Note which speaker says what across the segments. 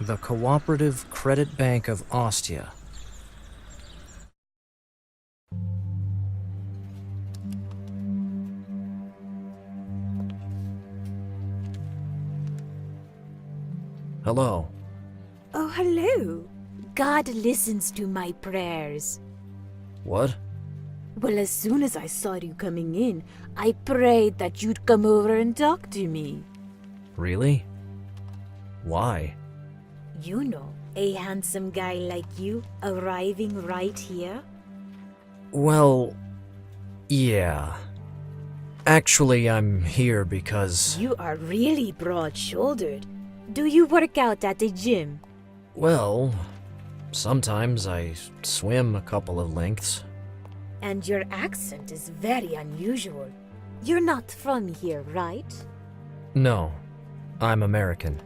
Speaker 1: The Cooperative Credit Bank of Ostia. Hello.
Speaker 2: Oh, hello. God listens to my prayers.
Speaker 1: What?
Speaker 2: Well, as soon as I saw you coming in, I prayed that you'd come over and talk to me.
Speaker 1: Really? Why?
Speaker 2: You know, a handsome guy like you arriving right here?
Speaker 1: Well, yeah. Actually, I'm here because...
Speaker 2: You are really broad-shouldered. Do you work out at the gym?
Speaker 1: Well, sometimes I swim a couple of lengths.
Speaker 2: And your accent is very unusual. You're not from here, right?
Speaker 1: No, I'm American.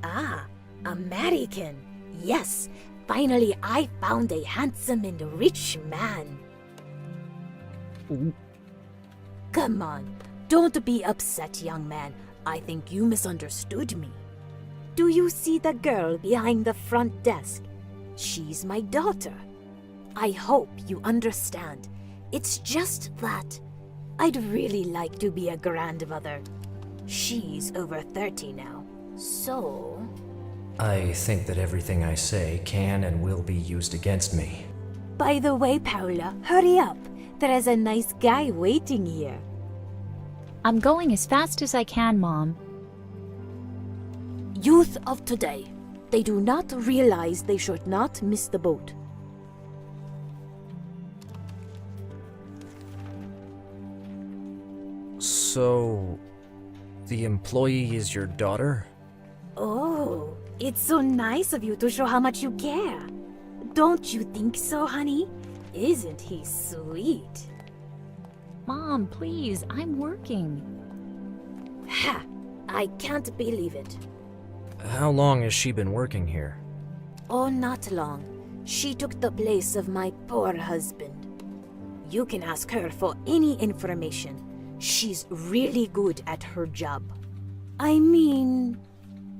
Speaker 2: Ah, American. Yes, finally I found a handsome and rich man. Come on, don't be upset, young man. I think you misunderstood me. Do you see the girl behind the front desk? She's my daughter. I hope you understand. It's just that I'd really like to be a grandmother. She's over 30 now, so...
Speaker 1: I think that everything I say can and will be used against me.
Speaker 2: By the way, Paula, hurry up. There is a nice guy waiting here.
Speaker 3: I'm going as fast as I can, Mom.
Speaker 2: Youth of today, they do not realize they should not miss the boat.
Speaker 1: So, the employee is your daughter?
Speaker 2: Oh, it's so nice of you to show how much you care. Don't you think so, honey? Isn't he sweet?
Speaker 3: Mom, please, I'm working.
Speaker 2: Ha! I can't believe it.
Speaker 1: How long has she been working here?
Speaker 2: Oh, not long. She took the place of my poor husband. You can ask her for any information. She's really good at her job. I mean,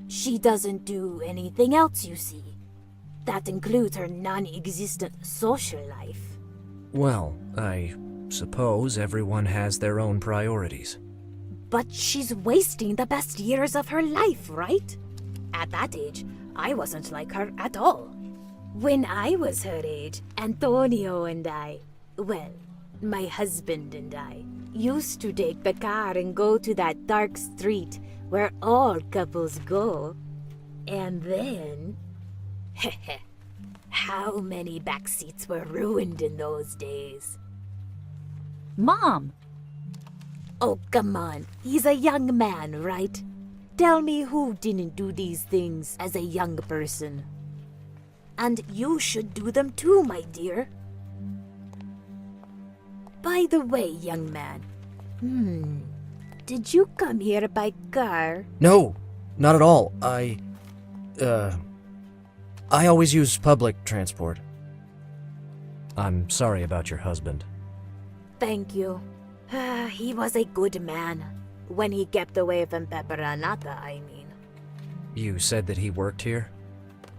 Speaker 2: she doesn't do anything else, you see. That includes her non-existent social life.
Speaker 1: Well, I suppose everyone has their own priorities.
Speaker 2: But she's wasting the best years of her life, right? At that age, I wasn't like her at all. When I was her age, Antonio and I, well, my husband and I, used to take the car and go to that dark street where all couples go. And then... how many backseats were ruined in those days?
Speaker 3: Mom!
Speaker 2: Oh, come on. He's a young man, right? Tell me who didn't do these things as a young person. And you should do them too, my dear. By the way, young man, did you come here by car?
Speaker 1: No, not at all. I always use public transport. I'm sorry about your husband.
Speaker 2: Thank you. He was a good man. When he kept away from Pepperanata, I mean.
Speaker 1: You said that he worked here?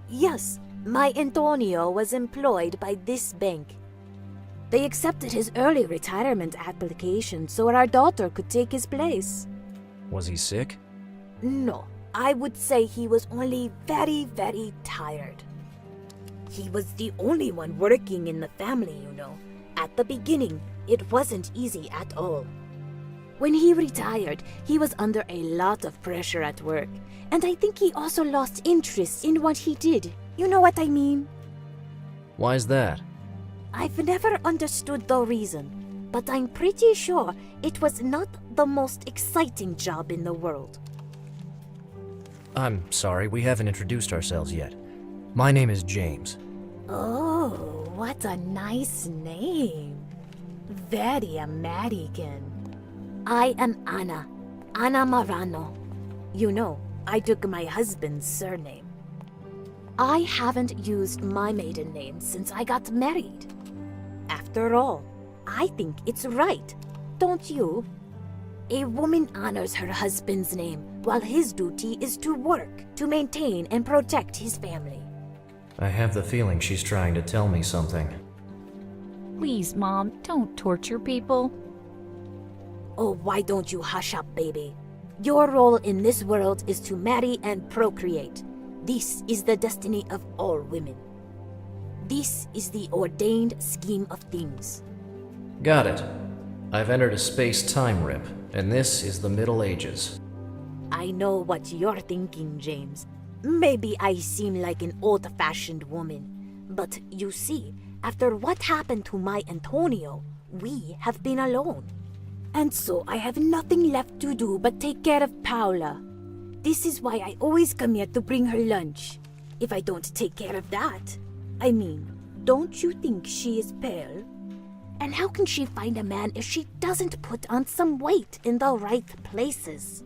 Speaker 2: Yes, my Antonio was employed by this bank. They accepted his early retirement application so our daughter could take his place.
Speaker 1: Was he sick?
Speaker 2: No, I would say he was only very, very tired. He was the only one working in the family, you know. At the beginning, it wasn't easy at all. When he retired, he was under a lot of pressure at work, and I think he also lost interest in what he did. You know what I mean?
Speaker 1: Why's that?
Speaker 2: I've never understood the reason, but I'm pretty sure it was not the most exciting job in the world.
Speaker 1: I'm sorry, we haven't introduced ourselves yet. My name is James.
Speaker 2: Oh, what a nice name. Very American. I am Ana Marano. You know, I took my husband's surname. I haven't used my maiden name since I got married. After all, I think it's right, don't you? A woman honors her husband's name, while his duty is to work, to maintain and protect his family.
Speaker 1: I have the feeling she's trying to tell me something.
Speaker 3: Please, Mom, don't torture people.
Speaker 2: Oh, why don't you hush up, baby? Your role in this world is to marry and procreate. This is the destiny of all women. This is the ordained scheme of things.
Speaker 1: Got it. I've entered a space-time rip, and this is the Middle Ages.
Speaker 2: I know what you're thinking, James. Maybe I seem like an old-fashioned woman. But you see, after what happened to my Antonio, we have been alone. And so I have nothing left to do but take care of Paula. This is why I always come here to bring her lunch. If I don't take care of that, I mean, don't you think she is pale? And how can she find a man if she doesn't put on some weight in the right places?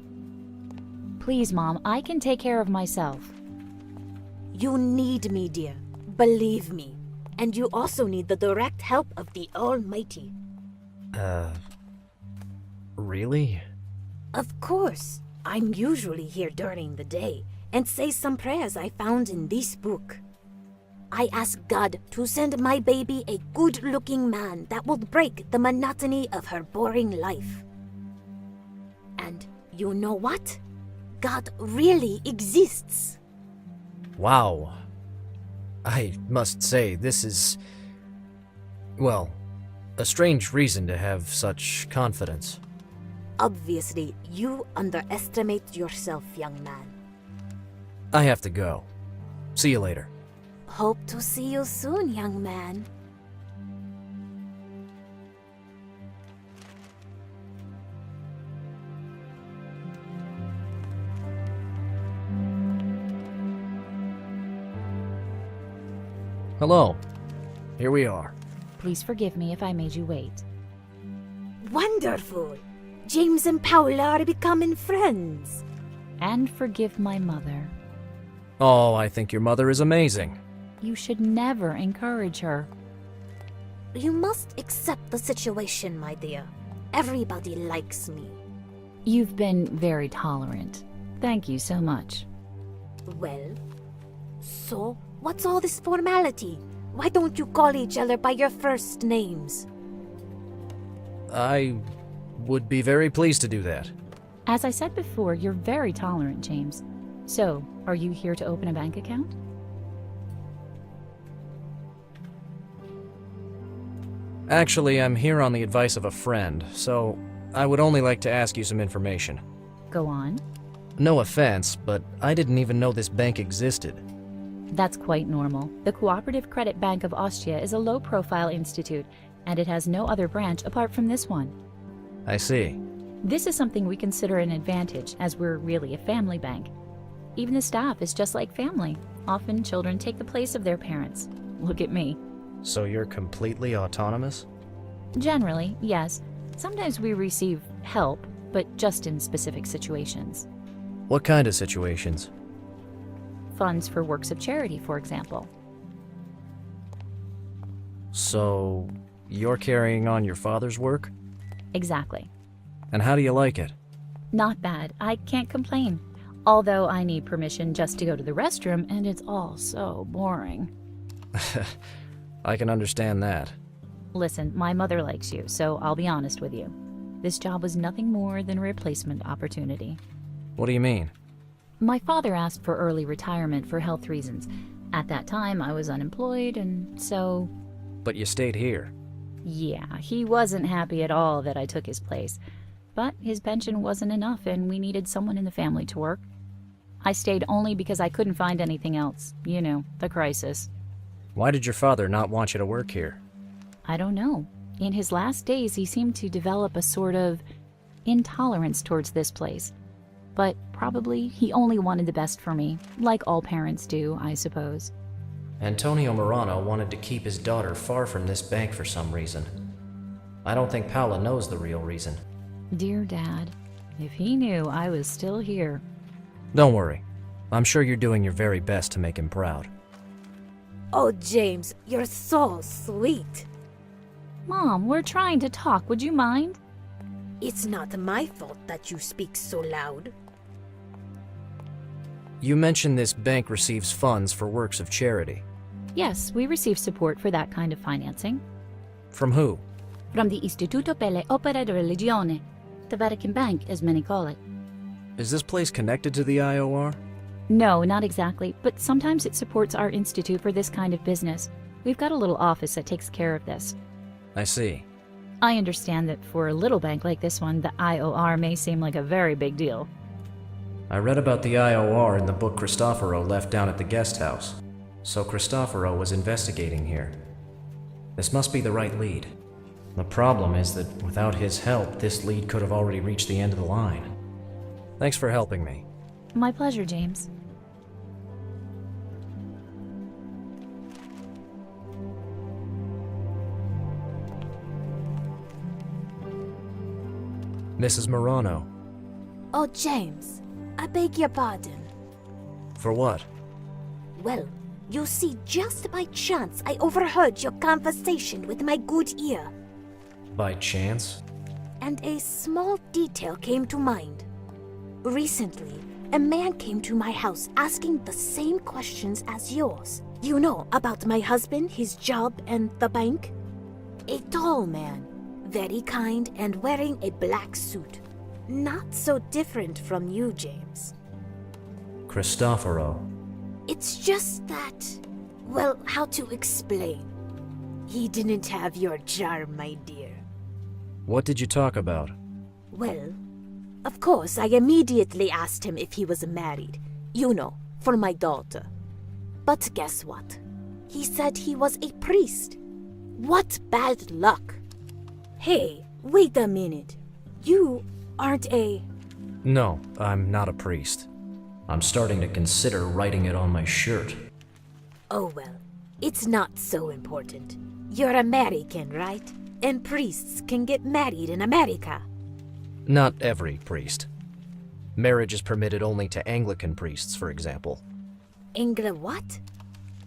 Speaker 3: Please, Mom, I can take care of myself.
Speaker 2: You need me, dear. Believe me. And you also need the direct help of the Almighty.
Speaker 1: Really?
Speaker 2: Of course. I'm usually here during the day and say some prayers I found in this book. I ask God to send my baby a good-looking man that will break the monotony of her boring life. And you know what? God really exists.
Speaker 1: Wow. I must say, this is, well, a strange reason to have such confidence.
Speaker 2: Obviously, you underestimate yourself, young man.
Speaker 1: I have to go. See you later.
Speaker 2: Hope to see you soon, young man.
Speaker 1: Hello. Here we are.
Speaker 3: Please forgive me if I made you wait.
Speaker 2: Wonderful! James and Paula are becoming friends.
Speaker 3: And forgive my mother.
Speaker 1: Oh, I think your mother is amazing.
Speaker 3: You should never encourage her.
Speaker 2: You must accept the situation, my dear. Everybody likes me.
Speaker 3: You've been very tolerant. Thank you so much.
Speaker 2: Well, so what's all this formality? Why don't you call each other by your first names?
Speaker 1: I would be very pleased to do that.
Speaker 3: As I said before, you're very tolerant, James. So, are you here to open a bank account?
Speaker 1: Actually, I'm here on the advice of a friend, so I would only like to ask you some information.
Speaker 3: Go on.
Speaker 1: No offense, but I didn't even know this bank existed.
Speaker 3: That's quite normal. The Cooperative Credit Bank of Austria is a low-profile institute, and it has no other branch apart from this one.
Speaker 1: I see.
Speaker 3: This is something we consider an advantage, as we're really a family bank. Even the staff is just like family. Often children take the place of their parents. Look at me.
Speaker 1: So you're completely autonomous?
Speaker 3: Generally, yes. Sometimes we receive help, but just in specific situations.
Speaker 1: What kind of situations?
Speaker 3: Funds for works of charity, for example.
Speaker 1: So, you're carrying on your father's work?
Speaker 3: Exactly.
Speaker 1: And how do you like it?
Speaker 3: Not bad. I can't complain. Although I need permission just to go to the restroom, and it's all so boring.
Speaker 1: I can understand that.
Speaker 3: Listen, my mother likes you, so I'll be honest with you. This job was nothing more than a replacement opportunity.
Speaker 1: What do you mean?
Speaker 3: My father asked for early retirement for health reasons. At that time, I was unemployed, and so...
Speaker 1: But you stayed here.
Speaker 3: Yeah, he wasn't happy at all that I took his place. But his pension wasn't enough, and we needed someone in the family to work. I stayed only because I couldn't find anything else. You know, the crisis.
Speaker 1: Why did your father not want you to work here?
Speaker 3: I don't know. In his last days, he seemed to develop a sort of intolerance towards this place. But probably he only wanted the best for me, like all parents do, I suppose.
Speaker 1: Antonio Morano wanted to keep his daughter far from this bank for some reason. I don't think Paula knows the real reason.
Speaker 3: Dear Dad, if he knew I was still here.
Speaker 1: Don't worry. I'm sure you're doing your very best to make him proud.
Speaker 2: Oh, James, you're so sweet.
Speaker 3: Mom, we're trying to talk. Would you mind?
Speaker 2: It's not my fault that you speak so loud.
Speaker 1: You mentioned this bank receives funds for works of charity.
Speaker 3: Yes, we receive support for that kind of financing.
Speaker 1: From who?
Speaker 3: From the Istituto per le Opere di Religione, the Vatican Bank, as many call it.
Speaker 1: Is this place connected to the IOR?
Speaker 3: No, not exactly, but sometimes it supports our institute for this kind of business. We've got a little office that takes care of this.
Speaker 1: I see.
Speaker 3: I understand that for a little bank like this one, the IOR may seem like a very big deal.
Speaker 1: I read about the IOR in the book Cristoforo left down at the guest house. So Cristoforo was investigating here. This must be the right lead. The problem is that without his help, this lead could have already reached the end of the line. Thanks for helping me.
Speaker 3: My pleasure, James.
Speaker 1: Mrs. Morano.
Speaker 2: Oh, James, I beg your pardon.
Speaker 1: For what?
Speaker 2: Well, you see, just by chance, I overheard your conversation with my good ear.
Speaker 1: By chance?
Speaker 2: And a small detail came to mind. Recently, a man came to my house asking the same questions as yours. You know, about my husband, his job, and the bank? A tall man, very kind and wearing a black suit. Not so different from you, James.
Speaker 1: Cristoforo.
Speaker 2: It's just that, well, how to explain? He didn't have your charm, my dear.
Speaker 1: What did you talk about?
Speaker 2: Well, of course, I immediately asked him if he was married. You know, for my daughter. But guess what? He said he was a priest. What bad luck! Hey, wait a minute. You aren't a...
Speaker 1: No, I'm not a priest. I'm starting to consider writing it on my shirt.
Speaker 2: Oh well, it's not so important. You're American, right? And priests can get married in America.
Speaker 1: Not every priest. Marriage is permitted only to Anglican priests, for example.
Speaker 2: What?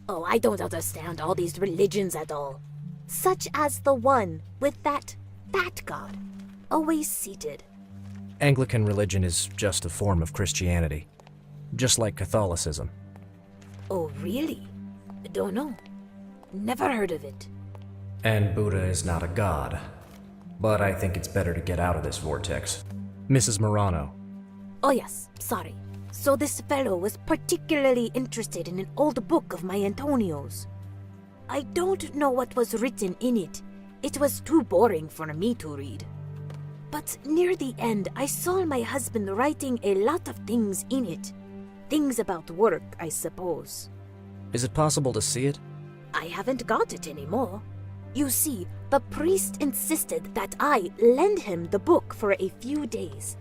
Speaker 2: Oh, I don't understand all these religions at all. Such as the one with that fat god, always seated.
Speaker 1: Anglican religion is just a form of Christianity, just like Catholicism.
Speaker 2: Oh, really? Don't know. Never heard of it.
Speaker 1: And Buddha is not a god. But I think it's better to get out of this vortex. Mrs. Morano.
Speaker 2: Oh yes, sorry. So this fellow was particularly interested in an old book of my Antonio's. I don't know what was written in it. It was too boring for me to read. But near the end, I saw my husband writing a lot of things in it. Things about work, I suppose.
Speaker 1: Is it possible to see it?
Speaker 2: I haven't got it anymore. You see, the priest insisted that I lend him the book for a few days.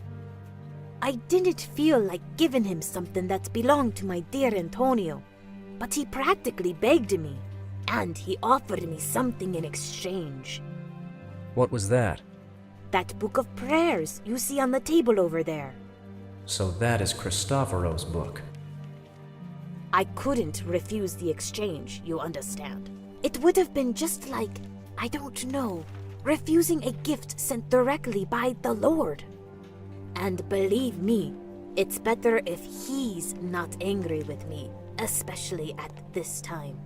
Speaker 2: I didn't feel like giving him something that belonged to my dear Antonio, but he practically begged me, and he offered me something in exchange.
Speaker 1: What was that?
Speaker 2: That book of prayers you see on the table over there.
Speaker 1: So that is Cristoforo's book.
Speaker 2: I couldn't refuse the exchange, you understand. It would have been just like, I don't know, refusing a gift sent directly by the Lord. And believe me, it's better if he's not angry with me, especially at this time.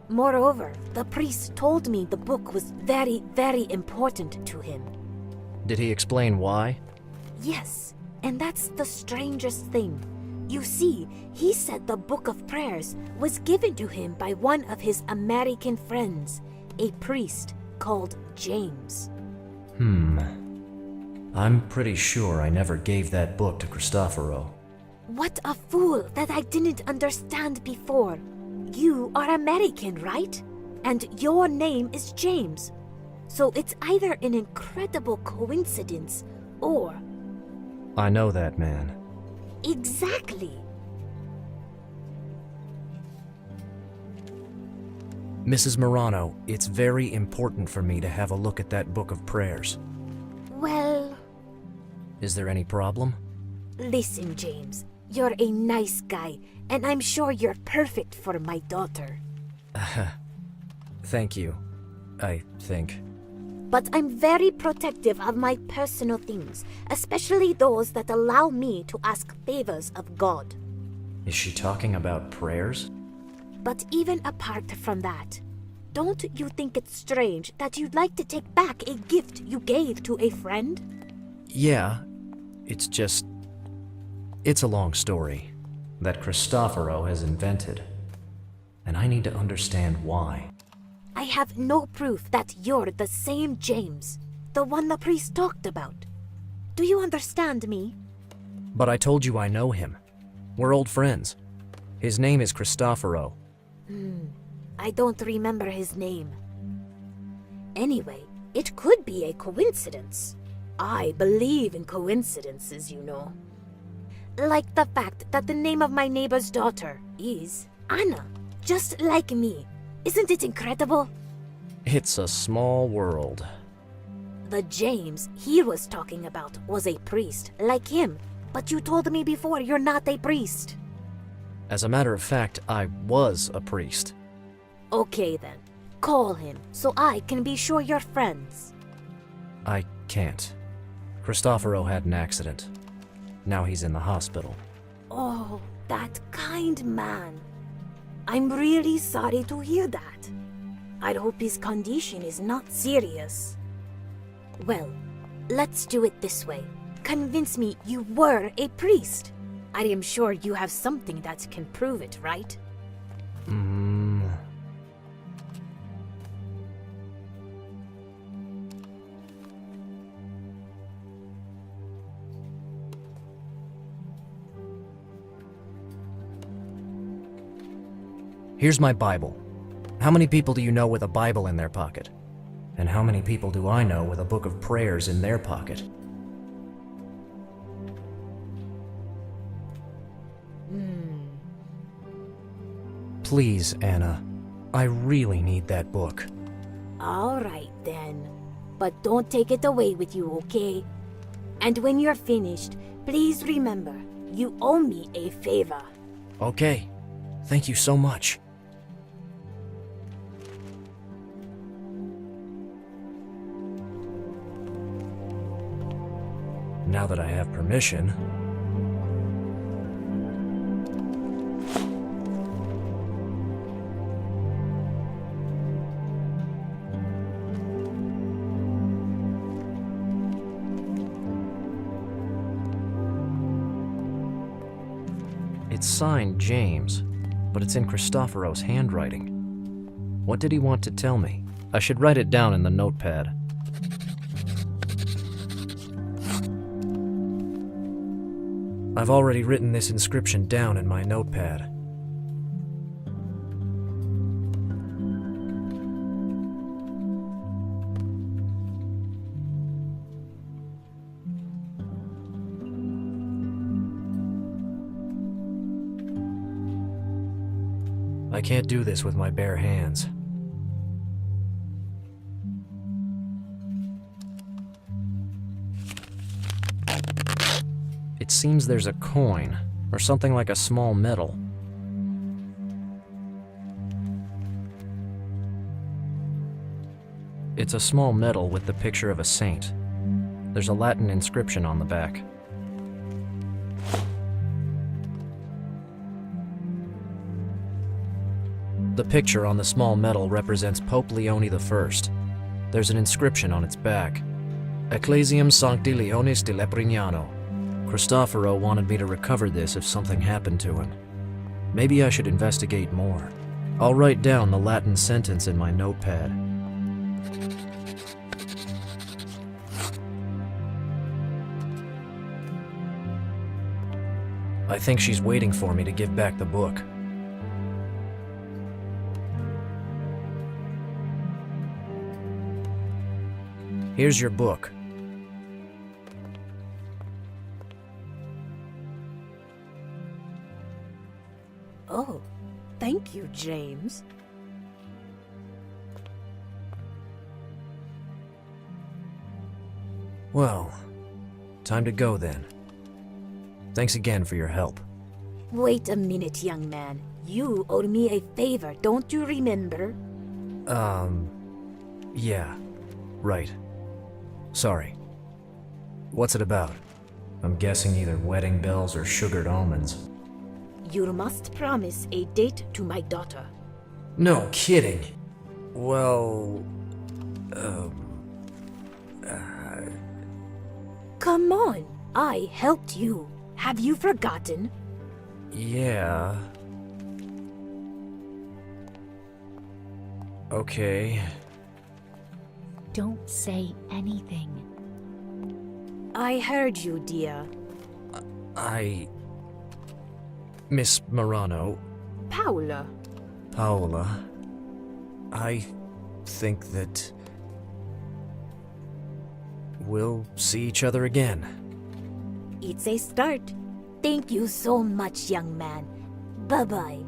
Speaker 2: Moreover, the priest told me the book was very, very important to him.
Speaker 1: Did he explain why?
Speaker 2: Yes, and that's the strangest thing. You see, he said the Book of Prayers was given to him by one of his American friends, a priest called James.
Speaker 1: I'm pretty sure I never gave that book to Cristoforo.
Speaker 2: What a fool that I didn't understand before. You are American, right? And your name is James. So it's either an incredible coincidence or...
Speaker 1: I know that man.
Speaker 2: Exactly.
Speaker 1: Mrs. Morano, it's very important for me to have a look at that book of prayers.
Speaker 2: Well...
Speaker 1: Is there any problem?
Speaker 2: Listen, James. You're a nice guy, and I'm sure you're perfect for my daughter.
Speaker 1: Thank you, I think.
Speaker 2: but I'm very protective of my personal things, especially those that allow me to ask favors of God.
Speaker 1: Is she talking about prayers?
Speaker 2: But even apart from that, don't you think it's strange that you'd like to take back a gift you gave to a friend?
Speaker 1: Yeah, it's just... It's a long story that Cristoforo has invented, and I need to understand why.
Speaker 2: I have no proof that you're the same James, the one the priest talked about. Do you understand me?
Speaker 1: But I told you I know him. We're old friends. His name is Cristoforo.
Speaker 2: I don't remember his name. Anyway, it could be a coincidence. I believe in coincidences, you know. Like the fact that the name of my neighbor's daughter is Anna, just like me. Isn't it incredible?
Speaker 1: It's a small world.
Speaker 2: The James he was talking about was a priest, like him. But you told me before you're not a priest.
Speaker 1: As a matter of fact, I was a priest.
Speaker 2: Okay then, call him so I can be sure you're friends.
Speaker 1: I can't. Cristoforo had an accident. Now he's in the hospital.
Speaker 2: Oh, that kind man. I'm really sorry to hear that. I hope his condition is not serious. Well, let's do it this way. Convince me you were a priest. I am sure you have something that can prove it, right?
Speaker 1: Here's my Bible. How many people do you know with a Bible in their pocket? And how many people do I know with a book of prayers in their pocket? Please, Anna. I really need that book.
Speaker 2: All right then. But don't take it away with you, okay? And when you're finished, please remember, you owe me a favor.
Speaker 1: Okay. Thank you so much. Now that I have permission... It's signed James, but it's in Cristoforo's handwriting. What did he want to tell me? I should write it down in the notepad. I've already written this inscription down in my notepad. I can't do this with my bare hands. It seems there's a coin, or something like a small medal. It's a small medal with the picture of a saint. There's a Latin inscription on the back. The picture on the small medal represents Pope Leone I. There's an inscription on its back. Ecclesiam Sancti Leonis de Leprignano. Cristoforo wanted me to recover this if something happened to him. Maybe I should investigate more. I'll write down the Latin sentence in my notepad. I think she's waiting for me to give back the book. Here's your book.
Speaker 2: Oh, thank you, James.
Speaker 1: Well, time to go then. Thanks again for your help.
Speaker 2: Wait a minute, young man. You owed me a favor, don't you remember?
Speaker 1: Yeah. right. Sorry. What's it about? I'm guessing either wedding bells or sugared almonds.
Speaker 2: You must promise a date to my daughter.
Speaker 1: No kidding. Well...
Speaker 2: Come on, I helped you. Have you forgotten?
Speaker 1: yeah... Okay.
Speaker 3: Don't say anything.
Speaker 2: I heard you, dear.
Speaker 1: Miss Morano,
Speaker 2: Paula.
Speaker 1: Paola, I think that we'll see each other again.
Speaker 2: It's a start. Thank you so much, young man. Bye-bye.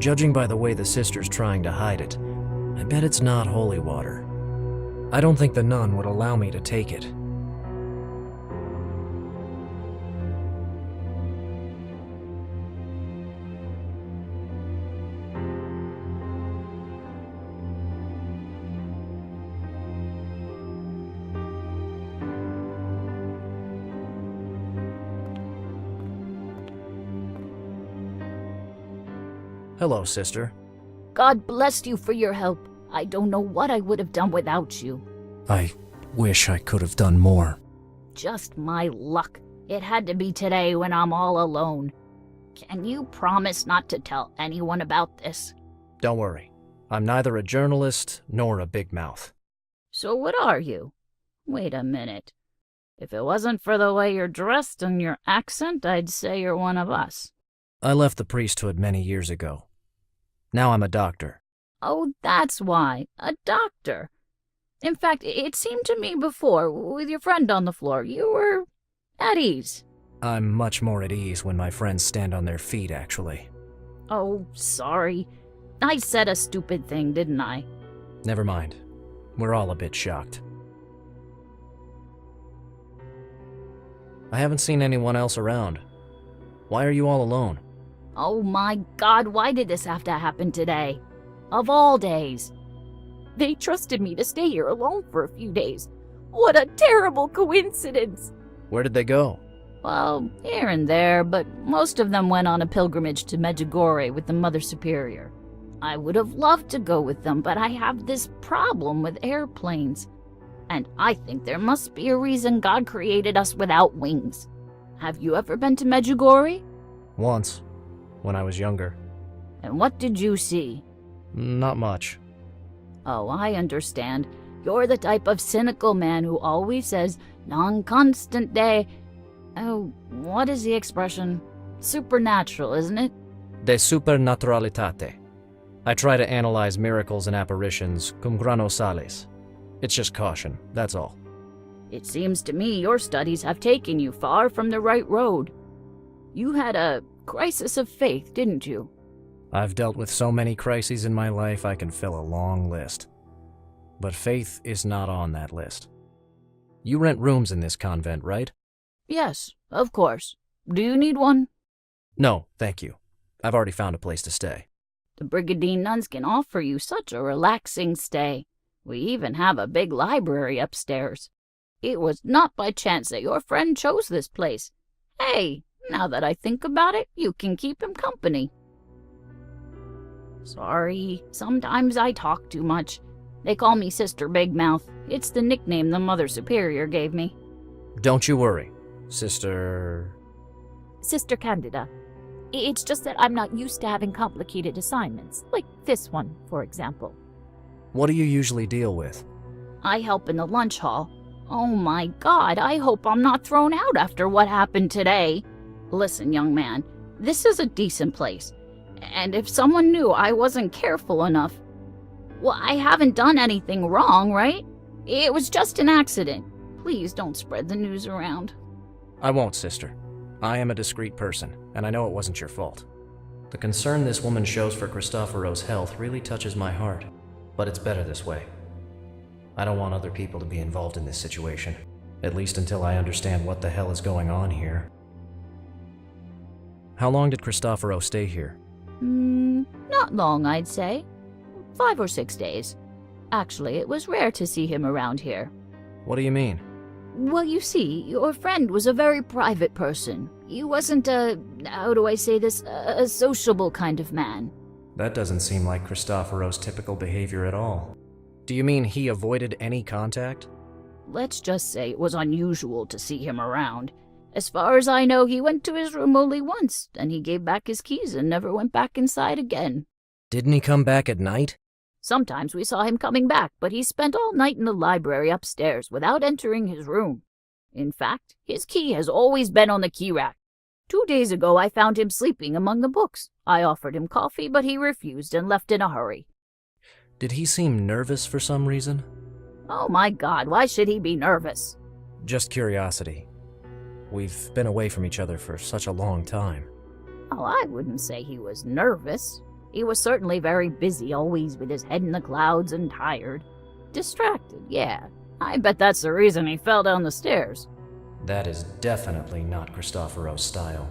Speaker 1: Judging by the way the sister's trying to hide it, I bet it's not holy water. I don't think the nun would allow me to take it. Hello, sister.
Speaker 3: God bless you for your help. I don't know what I would have done without you.
Speaker 1: I wish I could have done more.
Speaker 3: Just my luck. It had to be today when I'm all alone. Can you promise not to tell anyone about this?
Speaker 1: Don't worry. I'm neither a journalist nor a big mouth.
Speaker 3: So what are you? Wait a minute. If it wasn't for the way you're dressed and your accent, I'd say you're one of us.
Speaker 1: I left the priesthood many years ago. Now I'm a doctor.
Speaker 3: Oh, that's why. A doctor. In fact, it seemed to me before, with your friend on the floor, you were at ease.
Speaker 1: I'm much more at ease when my friends stand on their feet, actually.
Speaker 3: Oh, sorry. I said a stupid thing, didn't I?
Speaker 1: Never mind. We're all a bit shocked. I haven't seen anyone else around. Why are you all alone?
Speaker 3: Oh my God, why did this have to happen today? Of all days. They trusted me to stay here alone for a few days. What a terrible coincidence!
Speaker 1: Where did they go?
Speaker 3: Well, here and there, but most of them went on a pilgrimage to Medjugorje with the Mother Superior. I would have loved to go with them, but I have this problem with airplanes. And I think there must be a reason God created us without wings. Have you ever been to Medjugorje?
Speaker 1: Once, when I was younger.
Speaker 3: And what did you see?
Speaker 1: Not much.
Speaker 3: Oh, I understand. You're the type of cynical man who always says, non constante. Oh, what is the expression? Supernatural, isn't it?
Speaker 1: De supernaturalitate. I try to analyze miracles and apparitions cum grano salis. It's just caution, that's all.
Speaker 3: It seems to me your studies have taken you far from the right road. You had a crisis of faith, didn't you?
Speaker 1: I've dealt with so many crises in my life I can fill a long list. But faith is not on that list. You rent rooms in this convent, right?
Speaker 3: Yes, of course. Do you need one?
Speaker 1: No, thank you. I've already found a place to stay.
Speaker 3: The Brigadine nuns can offer you such a relaxing stay. We even have a big library upstairs. It was not by chance that your friend chose this place. Hey, now that I think about it, you can keep him company. Sorry, sometimes I talk too much. They call me Sister Big Mouth. It's the nickname the Mother Superior gave me.
Speaker 1: Don't you worry, Sister...
Speaker 3: Sister Candida. It's just that I'm not used to having complicated assignments, like this one, for example.
Speaker 1: What do you usually deal with?
Speaker 3: I help in the lunch hall. Oh my God, I hope I'm not thrown out after what happened today. Listen, young man, this is a decent place. And if someone knew I wasn't careful enough... Well, I haven't done anything wrong, right? It was just an accident. Please don't spread the news around.
Speaker 1: I won't, Sister. I am a discreet person, and I know it wasn't your fault. The concern this woman shows for Cristoforo's health really touches my heart, but it's better this way. I don't want other people to be involved in this situation, at least until I understand what the hell is going on here. How long did Cristoforo stay here?
Speaker 3: Not long, I'd say. 5 or 6 days. Actually, it was rare to see him around here.
Speaker 1: What do you mean?
Speaker 3: Well, you see, your friend was a very private person. He wasn't how do I say this, a sociable kind of man.
Speaker 1: That doesn't seem like Cristoforo's typical behavior at all. Do you mean he avoided any contact?
Speaker 3: Let's just say it was unusual to see him around. As far as I know, he went to his room only once, then he gave back his keys and never went back inside again.
Speaker 1: Didn't he come back at night?
Speaker 3: Sometimes we saw him coming back, but he spent all night in the library upstairs without entering his room. In fact, his key has always been on the key rack. 2 days ago, I found him sleeping among the books. I offered him coffee, but he refused and left in a hurry.
Speaker 1: Did he seem nervous for some reason?
Speaker 3: Oh my God, why should he be nervous?
Speaker 1: Just curiosity. We've been away from each other for such a long time.
Speaker 3: Oh, I wouldn't say he was nervous. He was certainly very busy, always with his head in the clouds and tired. Distracted, yeah. I bet that's the reason he fell down the stairs.
Speaker 1: That is definitely not Cristoforo's style.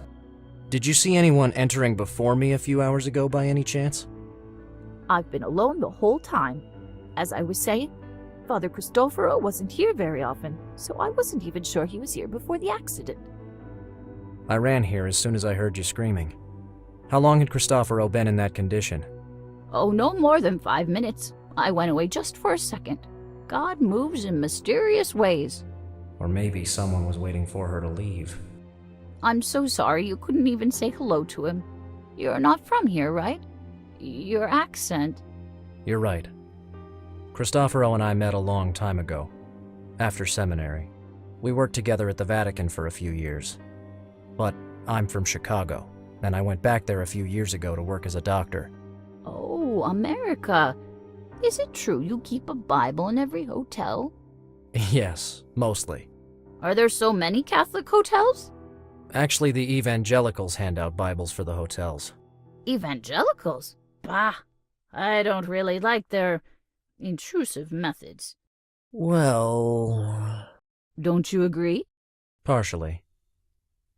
Speaker 1: Did you see anyone entering before me a few hours ago by any chance?
Speaker 3: I've been alone the whole time. As I was saying, Father Cristoforo wasn't here very often, so I wasn't even sure he was here before the accident.
Speaker 1: I ran here as soon as I heard you screaming. How long had Cristoforo been in that condition?
Speaker 3: Oh, no more than 5 minutes. I went away just for a second. God moves in mysterious ways.
Speaker 1: Or maybe someone was waiting for her to leave.
Speaker 3: I'm so sorry you couldn't even say hello to him. You're not from here, right? Your accent...
Speaker 1: You're right. Cristoforo and I met a long time ago, after seminary. We worked together at the Vatican for a few years. But I'm from Chicago, and I went back there a few years ago to work as a doctor.
Speaker 3: Oh, America. Is it true you keep a Bible in every hotel?
Speaker 1: Yes, mostly.
Speaker 3: Are there so many Catholic hotels?
Speaker 1: Actually, the evangelicals hand out Bibles for the hotels.
Speaker 3: Evangelicals? Bah, I don't really like their intrusive methods.
Speaker 1: Well...
Speaker 3: Don't you agree?
Speaker 1: Partially.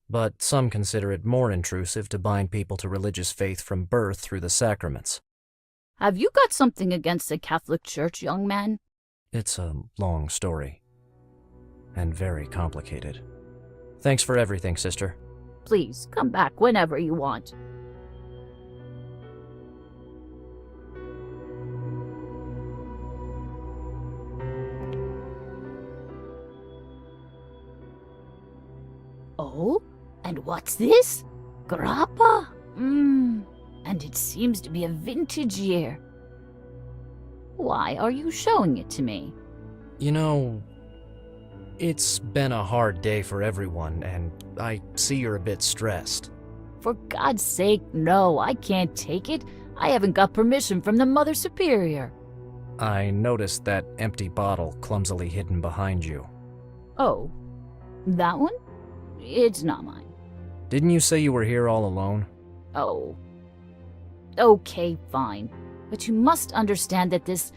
Speaker 1: But some consider it more intrusive to bind people to religious faith from birth through the sacraments.
Speaker 3: Have you got something against the Catholic Church, young man?
Speaker 1: It's a long story. And very complicated. Thanks for everything, sister.
Speaker 3: Please, come back whenever you want. Oh? And what's this? Grappa? And it seems to be a vintage year. Why are you showing it to me?
Speaker 1: You know, it's been a hard day for everyone, and I see you're a bit stressed.
Speaker 3: For God's sake, no, I can't take it. I haven't got permission from the Mother Superior.
Speaker 1: I noticed that empty bottle clumsily hidden behind you.
Speaker 3: Oh, that one? It's not mine.
Speaker 1: Didn't you say you were here all alone?
Speaker 3: Oh. Okay, fine. But you must understand that this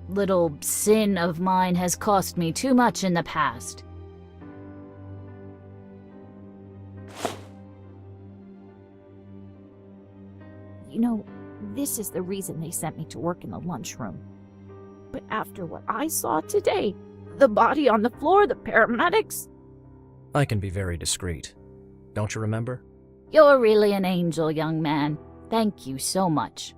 Speaker 3: little sin of mine has cost me too much in the past. You know, this is the reason they sent me to work in the lunchroom. But after what I saw today, the body on the floor, the paramedics...
Speaker 1: I can be very discreet. Don't you remember?
Speaker 3: You're really an angel, young man. Thank you so much.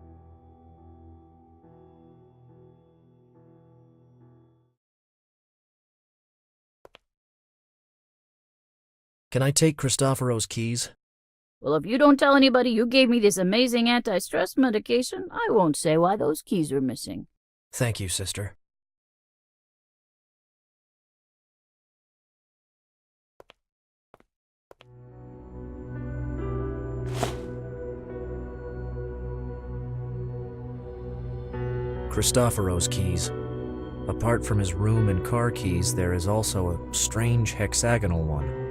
Speaker 1: Can I take Cristoforo's keys?
Speaker 4: Well, if you don't tell anybody you gave me this amazing anti-stress medication, I won't say why those keys were missing.
Speaker 1: Thank you, sister. Cristoforo's keys. Apart from his room and car keys, there is also a strange hexagonal one.